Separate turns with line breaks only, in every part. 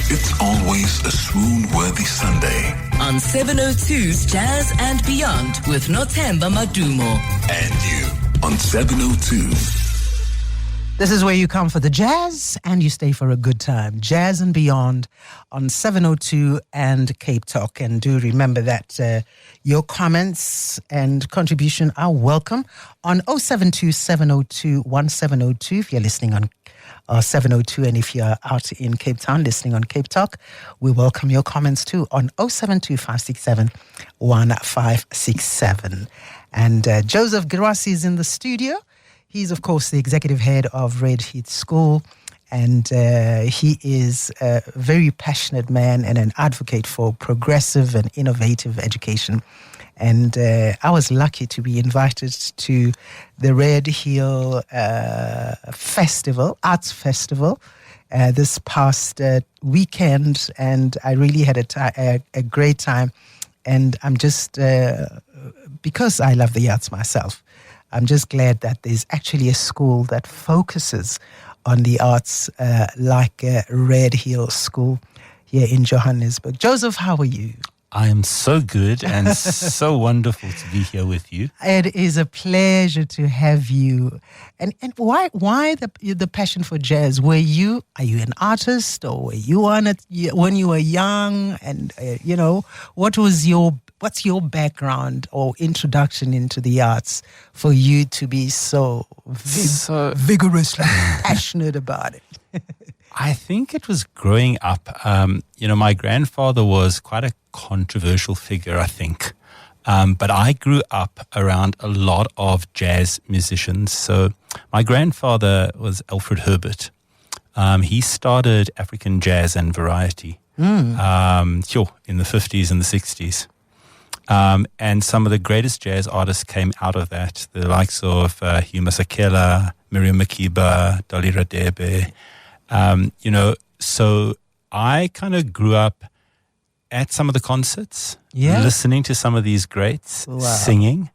It's always a swoon-worthy Sunday.
On 702's Jazz and Beyond with Nothemba Madumo.
And you on 702.
This is where you come for the jazz and you stay for a good time. Jazz and Beyond on 702 and CapeTalk. And do remember that your comments and contribution are welcome on 072 702 1702 if you're listening on 702, and if you're out in Cape Town listening on CapeTalk, we welcome your comments too on 072 567 1567. And Joseph Gerassi is in the studio. He's, of course, the executive head of Redhill School, and he is a very passionate man and an advocate for progressive and innovative education. And I was lucky to be invited to the Redhill Festival, Arts Festival, this past weekend, and I really had a great time. And I'm just, because I love the arts myself, I'm just glad that there's actually a school that focuses on the arts like Redhill School here in Johannesburg. Joseph, how are you?
I am so good and so wonderful to be here with you.
It is a pleasure to have you. And why the passion for jazz? Are you an artist, or were you on it when you were young? And what's your background or introduction into the arts for you to be so vigorously passionate about it?
I think it was growing up. My grandfather was quite a controversial figure, I think. But I grew up around a lot of jazz musicians. So my grandfather was Alfred Herbert. He started African jazz and variety in the 50s and the 60s. And some of the greatest jazz artists came out of that, the likes of Hugh Masekela, Miriam Makeba, Dolly Radebe. So I kind of grew up at some of the concerts, listening to some of these greats, singing,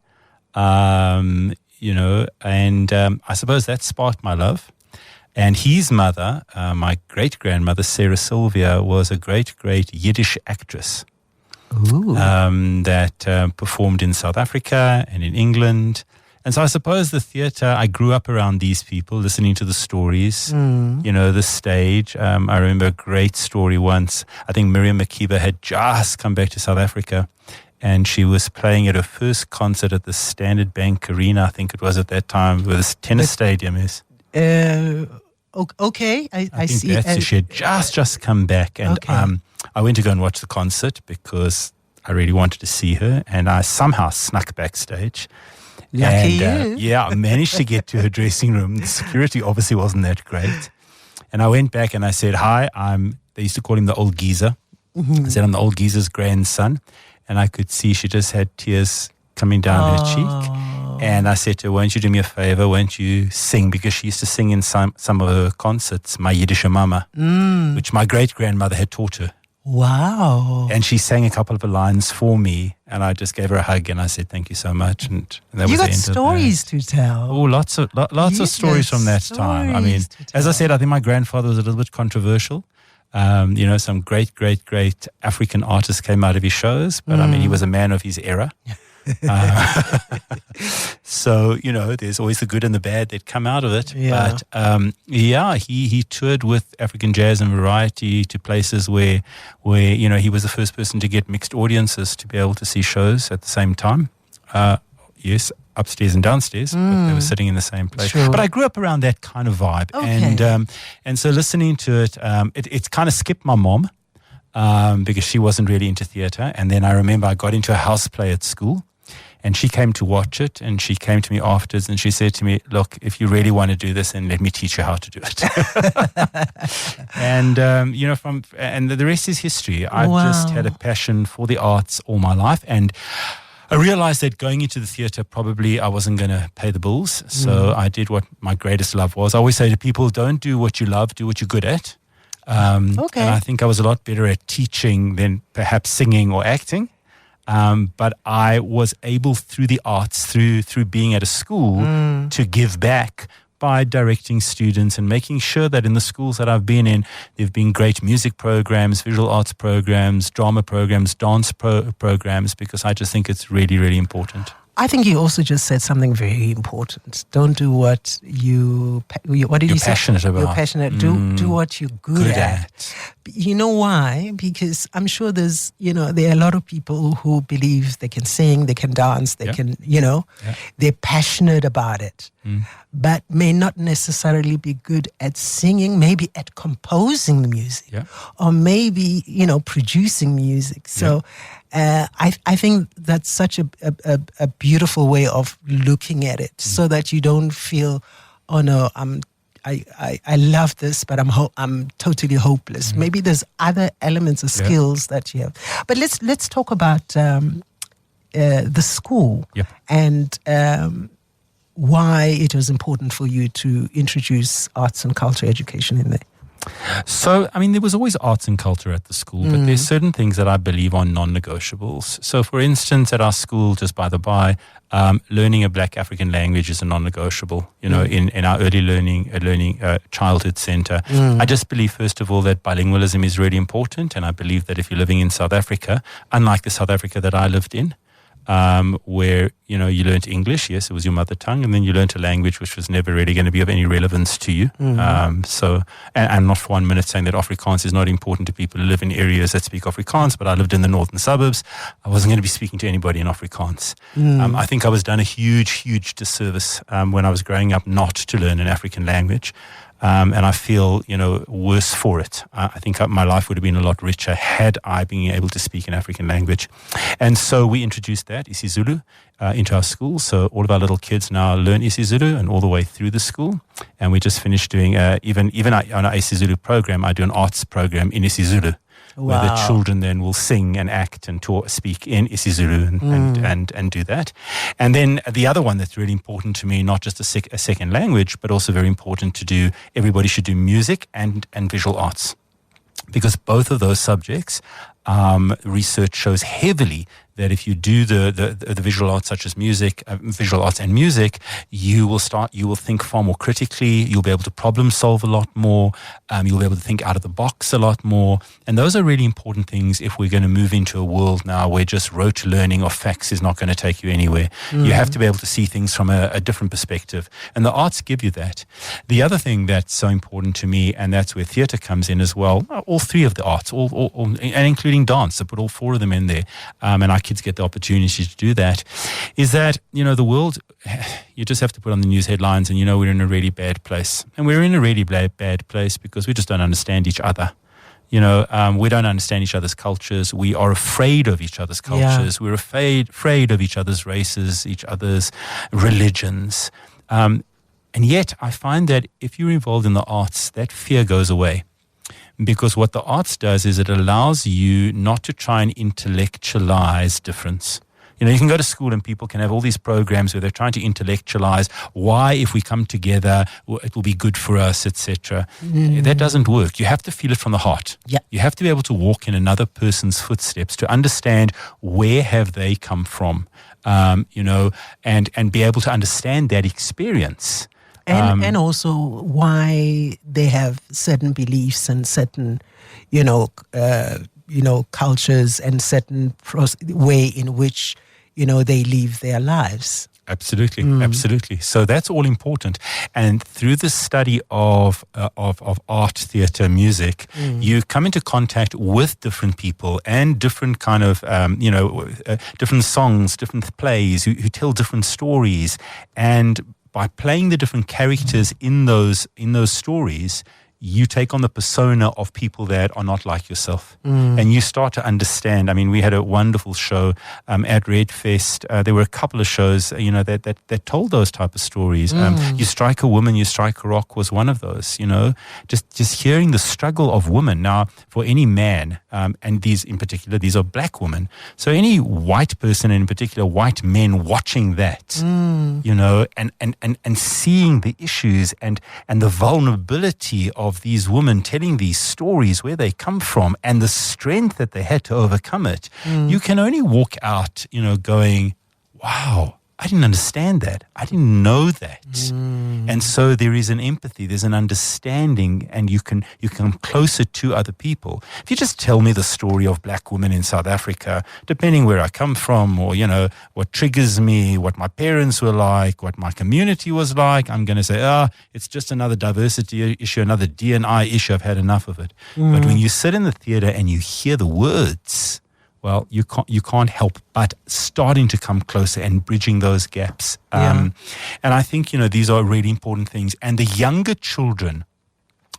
and I suppose that sparked my love. And his mother, my great-grandmother, Sarah Sylvia, was a great Yiddish actress that performed in South Africa and in England. And so I suppose the theatre, I grew up around these people, listening to the stories, the stage. I remember a great story once. I think Miriam Makeba had just come back to South Africa, and she was playing at her first concert at the Standard Bank Arena, I think it was at that time, where this tennis stadium is.
Okay, I
think
see.
That's she had just come back, and I went to go and watch the concert because I really wanted to see her, and I somehow snuck backstage.
Lucky you.
I managed to get to her dressing room. The security obviously wasn't that great. And I went back and I said, hi, they used to call him the old geezer. I said, I'm the old geezer's grandson. And I could see she just had tears coming down her cheek. And I said to her, won't you do me a favor? Won't you sing? Because she used to sing in some of her concerts, My Yiddish Mama, which my great-grandmother had taught her.
Wow.
And she sang a couple of lines for me, and I just gave her a hug and I said, thank you so much. And that was the end of that.
You got stories to tell.
Oh, lots of stories from that time. I mean, as I said, I think my grandfather was a little bit controversial. Some great African artists came out of his shows, but I mean, he was a man of his era. So, there's always the good and the bad that come out of it.
Yeah.
But, he toured with African jazz and variety to places where, he was the first person to get mixed audiences to be able to see shows at the same time. Yes, upstairs and downstairs, but they were sitting in the same place.
Sure.
But I grew up around that kind of vibe.
Okay.
And so listening to it, it kind of skipped my mom. Because she wasn't really into theatre. And then I remember I got into a house play at school, and she came to watch it, and she came to me afterwards and she said to me, look, if you really want to do this, then let me teach you how to do it. And, and the rest is history. I've just had a passion for the arts all my life. And I realized that going into the theatre, probably I wasn't going to pay the bills. So I did what my greatest love was. I always say to people, don't do what you love, do what you're good at. And I think I was a lot better at teaching than perhaps singing or acting. But I was able, through the arts, through being at a school, to give back by directing students and making sure that in the schools that I've been in, there have been great music programs, visual arts programs, drama programs, dance programs, because I just think it's really, really important.
I think you also just said something very important. Don't do what what did you say?
Passionate about.
You're passionate. Do what you're good at. You know why? Because I'm sure there are a lot of people who believe they can sing, they can dance, they can, they're passionate about it, but may not necessarily be good at singing, maybe at composing the music, or maybe, producing music. So I think that's such a beautiful way of looking at it, so that you don't feel, oh no, I love this, but I'm totally hopeless. Maybe there's other elements or skills that you have. But let's talk about the school and why it was important for you to introduce arts and culture education in there.
So, there was always arts and culture at the school, but there's certain things that I believe are non-negotiables. So, for instance, at our school, just by the by, learning a Black African language is a non-negotiable, in our early learning childhood center. I just believe, first of all, that bilingualism is really important. And I believe that if you're living in South Africa, unlike the South Africa that I lived in, where, you learned English, yes, it was your mother tongue, and then you learned a language which was never really going to be of any relevance to you. So, and not for 1 minute saying that Afrikaans is not important to people who live in areas that speak Afrikaans, but I lived in the northern suburbs. I wasn't going to be speaking to anybody in Afrikaans. I think I was done a huge disservice when I was growing up not to learn an African language. And I feel, worse for it. I think my life would have been a lot richer had I been able to speak an African language. And so we introduced that, isiZulu, into our school. So all of our little kids now learn isiZulu and all the way through the school. And we just finished doing, even on our isiZulu program, I do an arts program in isiZulu. Where the children then will sing and act and speak in isiZulu and do that. And then the other one that's really important to me, not just a second language, but also very important to do, everybody should do music and visual arts. Because both of those subjects, research shows heavily that if you do the visual arts such as music, visual arts and music, you will think far more critically, you'll be able to problem solve a lot more, you'll be able to think out of the box a lot more. And those are really important things if we're going to move into a world now where just rote learning of facts is not going to take you anywhere. You have to be able to see things from a different perspective. And the arts give you that. The other thing that's so important to me, and that's where theatre comes in as well, all three of the arts, all and including dance, I put all four of them in there, and our kids get the opportunity to do that, is that, the world, you just have to put on the news headlines and we're in a really bad place. And we're in a really bad place because we just don't understand each other. We don't understand each other's cultures. We are afraid of each other's cultures. We're afraid of each other's races, each other's religions. And yet I find that if you're involved in the arts, that fear goes away. Because what the arts does is it allows you not to try and intellectualize difference. You can go to school and people can have all these programs where they're trying to intellectualize why, if we come together, it will be good for us, etc. That doesn't work. You have to feel it from the heart. You have to be able to walk in another person's footsteps to understand where have they come from, and be able to understand that experience.
And also why they have certain beliefs and certain, cultures and certain way in which, they live their lives.
Absolutely. So that's all important. And through the study of art, theatre, music, you come into contact with different people and different kind of, different songs, different plays who tell different stories. And by playing the different characters in those stories, you take on the persona of people that are not like yourself. And you start to understand. We had a wonderful show at Redfest. There were a couple of shows, that told those type of stories. You Strike a Woman, You Strike a Rock was one of those, just hearing the struggle of women. Now, for any man, and these in particular, these are black women. So any white person, and in particular white men watching that, and seeing the issues and the vulnerability of these women telling these stories, where they come from and the strength that they had to overcome it, you can only walk out, going, wow, I didn't understand that. I didn't know that. And so there is an empathy, there's an understanding, and you can come closer to other people. If you just tell me the story of black women in South Africa, depending where I come from, or, what triggers me, what my parents were like, what my community was like, I'm going to say, it's just another diversity issue, another D&I issue. I've had enough of it. But when you sit in the theater and you hear the words, well, you can't help but starting to come closer and bridging those gaps. And I think, these are really important things. And the younger children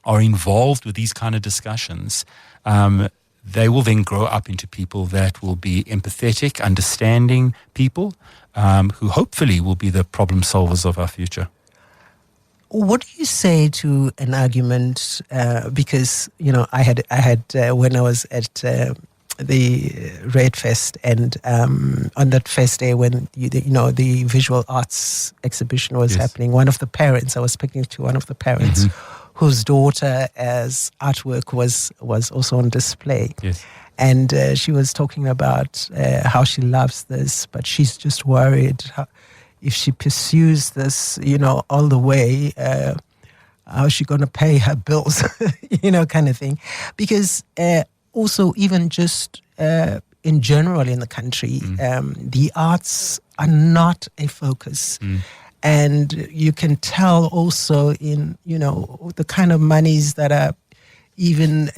are involved with these kind of discussions. They will then grow up into people that will be empathetic, understanding people, who hopefully will be the problem solvers of our future.
What do you say to an argument? Because, I had when I was at the Red Fest, and on that first day when the visual arts exhibition was happening, one of the parents, I was speaking to one of the parents whose daughter as artwork was also on display.
Yes.
And she was talking about how she loves this, but she's just worried if she pursues this, all the way, how's she going to pay her bills, kind of thing. Because also, even just in general in the country, the arts are not a focus. And you can tell also in, the kind of monies that are even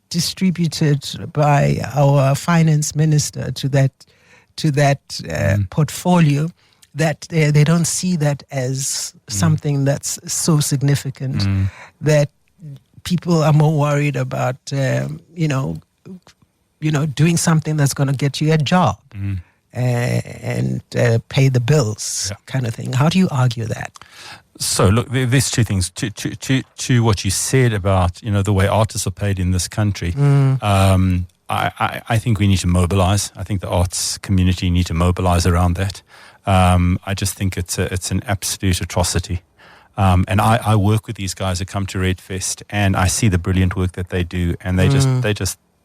distributed by our finance minister to that portfolio, that they don't see that as something that's so significant that people are more worried about, doing something that's going to get you a job and pay the bills, kind of thing. How do you argue that?
So, look, there's two things to what you said about, the way artists are paid in this country. I think we need to mobilize. I think the arts community need to mobilize around that. I just think it's an absolute atrocity. And I work with these guys that come to Red Fest, and I see the brilliant work that they do, and they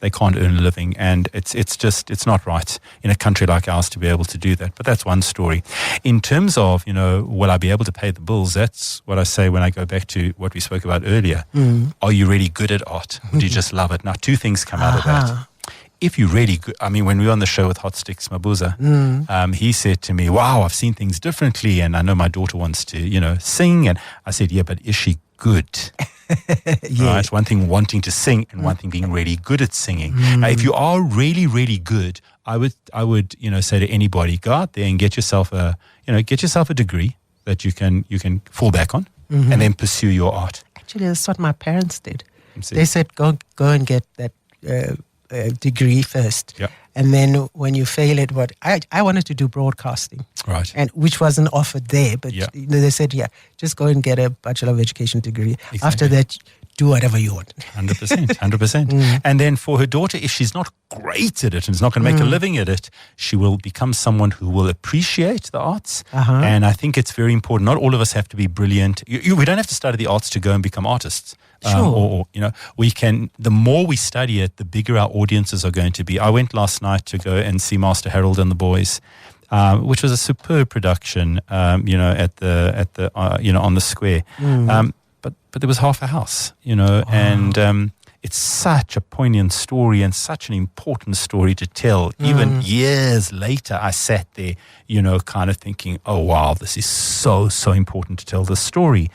can't earn a living, and it's not right in a country like ours to be able to do that. But that's one story. In terms of, will I be able to pay the bills? That's what I say when I go back to what we spoke about earlier. Are you really good at art? Or do you just love it? Now, two things come out of that. If you're really good, when we were on the show with Hot Sticks Mabuza, he said to me, wow, I've seen things differently, and I know my daughter wants to, sing. And I said, yeah, but is she good? Right? One thing wanting to sing, and one thing being really good at singing. Now, if you are really, really good, I would, say to anybody, go out there and get yourself a degree that you can fall back on, and then pursue your art.
Actually, that's what my parents did. They said, go and get that degree first, and then when you fail it, I wanted to do broadcasting,
right?
And which wasn't offered there, but they said, just go and get a Bachelor of Education degree. Exactly. After that, do whatever you want.
100%. And then for her daughter, if she's not great at it and is not going to make a living at it, she will become someone who will appreciate the arts. And I think it's very important. Not all of us have to be brilliant. We don't have to study the arts to go and become artists.
Sure.
We can, the more we study it, the bigger our audiences are going to be. I went last night to go and see Master Harold and the Boys, which was a superb production, at the on the square. But there was half a house, and it's such a poignant story and such an important story to tell. Even years later, I sat there, kind of thinking, oh, wow, this is so, so important to tell this story.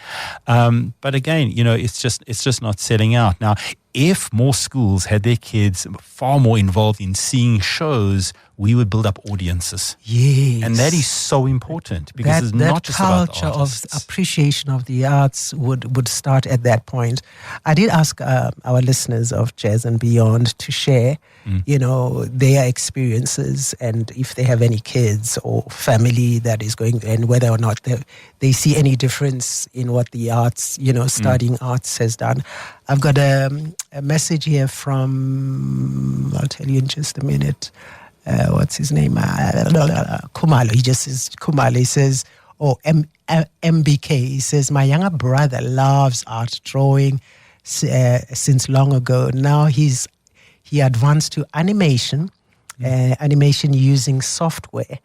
But again, it's just not selling out. Now, if more schools had their kids far more involved in seeing shows, we would build up audiences.
Yes.
And that is so important, because it's not just about the artists.
Culture of appreciation of the arts would start at that point. I did ask our listeners of Jazz and Beyond to share, their experiences, and if they have any kids or family that is going, and whether or not they see any difference in what the arts, studying arts has done. I've got a message here from, I'll tell you in just a minute, what's his name? Kumalo. He just says, Kumalo. He says, MBK. He says, my younger brother loves art, drawing since long ago. Now he advanced to animation, animation using software.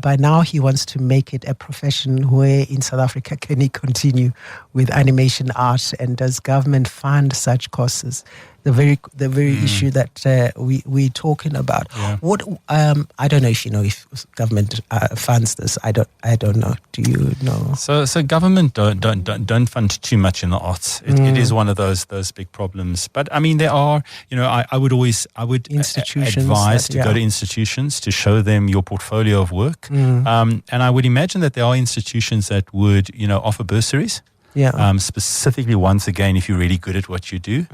By now, he wants to make it a profession where in South Africa can he continue with animation art, and does government fund such courses? The very issue that we're talking about.
Yeah.
What I don't know if you know if government funds this. I don't know. Do you know?
So government don't fund too much in the arts. It is one of those big problems. But I mean, there are, I would
Institutions
advise
that,
to go to institutions to show them your portfolio of work. And I would imagine that there are institutions that would offer bursaries.
Yeah.
Specifically, once again, if you're really good at what you do.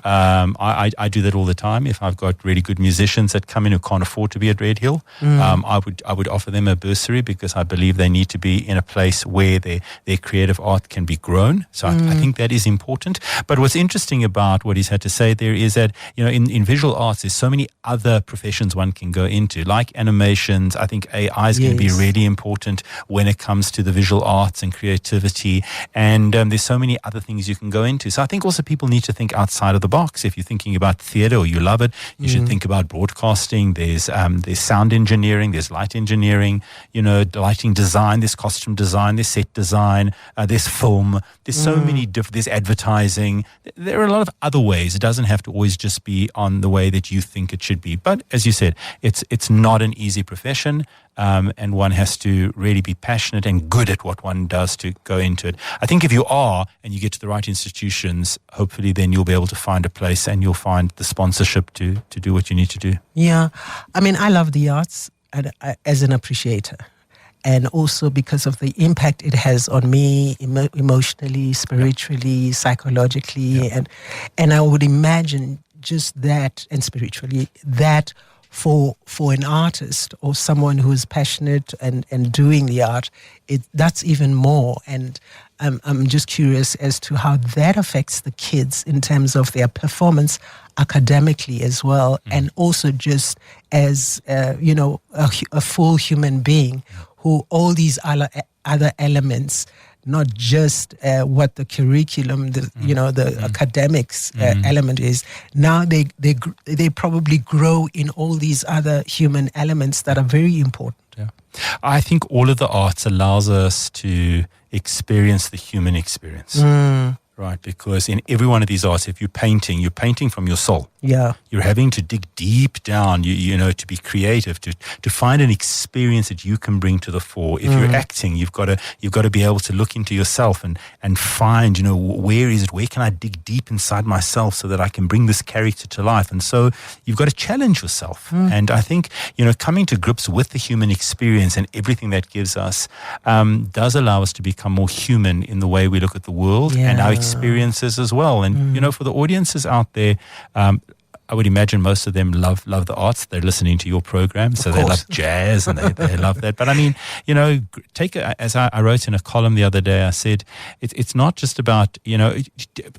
I do that all the time. If I've got really good musicians that come in who can't afford to be at Redhill, I would offer them a bursary, because I believe they need to be in a place where their creative art can be grown. So I think that is important. But what's interesting about what he's had to say there is that, in visual arts, there's so many other professions one can go into, like animations. I think AI is going to be really important when it comes to the visual arts and creativity. And there's so many other things you can go into. So I think also people need to think outside of the box. If you're thinking about theatre or you love it, you should think about broadcasting. There's sound engineering, there's light engineering, lighting design, there's costume design, there's set design, there's film. There's so many different, there's advertising. There are a lot of other ways. It doesn't have to always just be on the way that you think it should be. But as you said, it's not an easy profession. And one has to really be passionate and good at what one does to go into it. I think if you are and you get to the right institutions, hopefully then you'll be able to find a place and you'll find the sponsorship to do what you need to do.
Yeah. I mean, I love the arts as an appreciator. And also because of the impact it has on me emotionally, spiritually, psychologically. And I would imagine just that, and spiritually, that for an artist or someone who is passionate and doing the art, that's even more. And I'm just curious as to how that affects the kids in terms of their performance academically as well, and also just as a full human being who all these other elements, not just what the curriculum, the academics element is. Now they probably grow in all these other human elements that are very important.
Yeah, I think all of the arts allows us to experience the human experience. Right, because in every one of these arts, if you're painting from your soul.
Yeah.
You're having to dig deep down, to be creative, to find an experience that you can bring to the fore. If you're acting, you've got to be able to look into yourself and find, where is it? Where can I dig deep inside myself so that I can bring this character to life? And so you've got to challenge yourself. And I think, coming to grips with the human experience and everything that gives us does allow us to become more human in the way we look at the world and our experiences as well. And, for the audiences out there, I would imagine most of them love the arts. They're listening to your program, so they love jazz and they love that. But I mean, as I wrote in a column the other day, I said, it's not just about,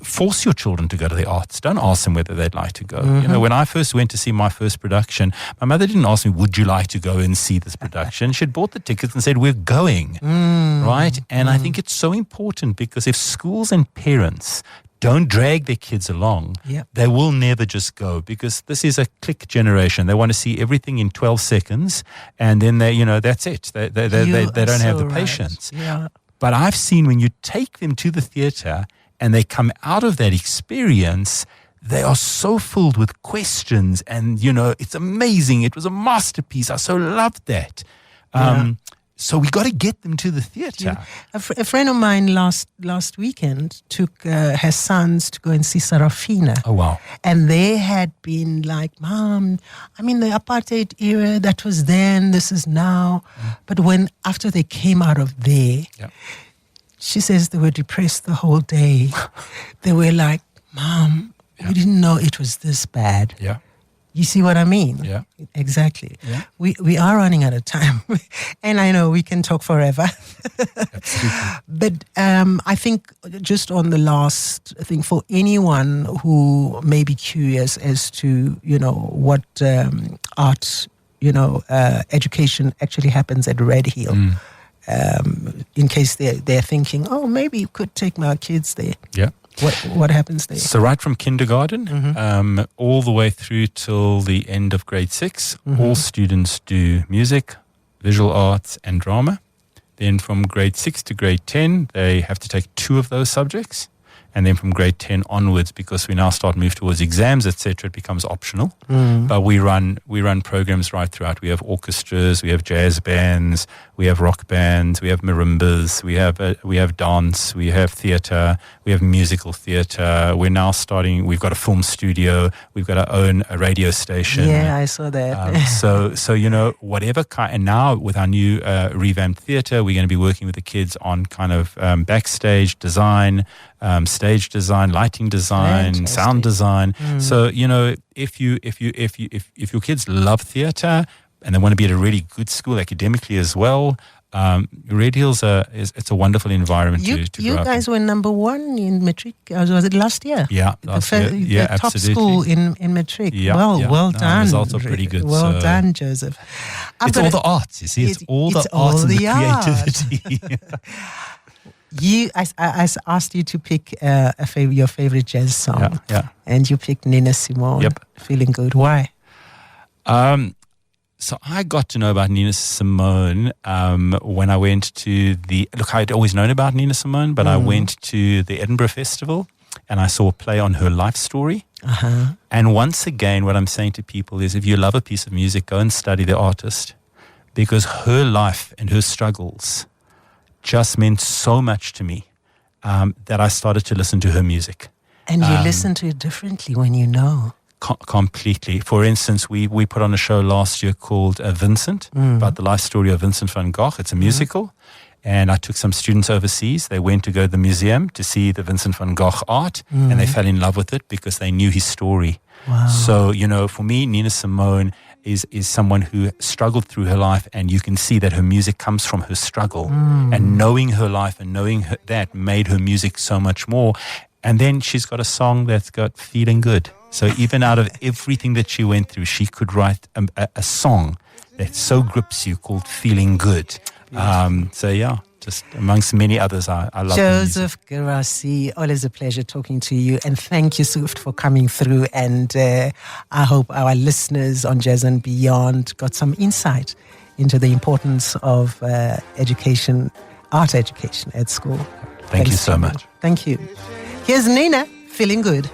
force your children to go to the arts. Don't ask them whether they'd like to go. When I first went to see my first production, my mother didn't ask me, would you like to go and see this production? She'd bought the tickets and said, we're going, right? And I think it's so important, because if schools and parents don't drag their kids along, they will never just go, because this is a click generation. They want to see everything in 12 seconds, and then that's it. They don't have the patience.
Yeah.
But I've seen when you take them to the theatre and they come out of that experience, they are so filled with questions, and it's amazing. It was a masterpiece. I so loved that. So we got to get them to the theatre.
Yeah. A friend of mine last weekend took her sons to go and see Sarafina.
Oh, wow.
And they had been like, Mom, I mean, the apartheid era, that was then, this is now. But after they came out of there, she says they were depressed the whole day. They were like, Mom, we didn't know it was this bad.
Yeah.
You see what I mean?
Yeah.
Exactly.
Yeah.
We are running out of time. And I know we can talk forever.
Absolutely.
But I think just on the last thing, for anyone who may be curious as to, what art, education actually happens at Redhill, in case they're thinking, oh, maybe you could take my kids there.
Yeah.
What happens there?
So right from kindergarten all the way through till the end of grade 6, all students do music, visual arts, and drama. Then from grade 6 to grade 10, they have to take 2 of those subjects. And then from grade 10 onwards, because we now start move towards exams, etc., it becomes optional. But we run programs right throughout. We have orchestras, we have jazz bands, we have rock bands, we have marimbas, we have dance, we have theatre, we have musical theatre. We're now starting. We've got a film studio. We've got our own radio station.
Yeah, I saw that.
So whatever kind. And now with our new revamped theatre, we're going to be working with the kids on kind of backstage design. Stage design, lighting design,
Fantastic.
sound design. So if your kids love theatre and they want to be at a really good school academically as well, Redhill's it's a wonderful environment to
You
grow up
guys were number 1 in matric. Was it last year?
Yeah, last year. Yeah,
the top
absolutely.
school in matric.
Yeah,
well
No,
done.
results are pretty good.
Well
so
done, Joseph.
It's all the arts, you see. It's all the arts and the creativity.
I asked you to pick your favorite jazz song.
Yeah.
And you picked Nina Simone.
Yep.
Feeling Good. Why?
So I got to know about Nina Simone when I went to I'd always known about Nina Simone, but I went to the Edinburgh Festival and I saw a play on her life story. And once again, what I'm saying to people is if you love a piece of music, go and study the artist, because her life and her struggles just meant so much to me that I started to listen to her music.
And you listen to it differently when you know.
Completely. For instance, we put on a show last year called Vincent, about the life story of Vincent van Gogh. It's a musical. And I took some students overseas. They went to go to the museum to see the Vincent van Gogh art, and they fell in love with it because they knew his story.
Wow.
So, for me, Nina Simone is someone who struggled through her life, and you can see that her music comes from her struggle. And knowing her life and knowing that made her music so much more. And then she's got a song that's got Feeling Good. So even out of everything that she went through, she could write a song that so grips you called Feeling Good. Just amongst many others, I love
Joseph Gerassi, always a pleasure talking to you. And thank you, Swift, for coming through. And I hope our listeners on Jazz and Beyond got some insight into the importance of education, art education at school.
Thank you so much.
Thank you. Here's Nina, Feeling Good.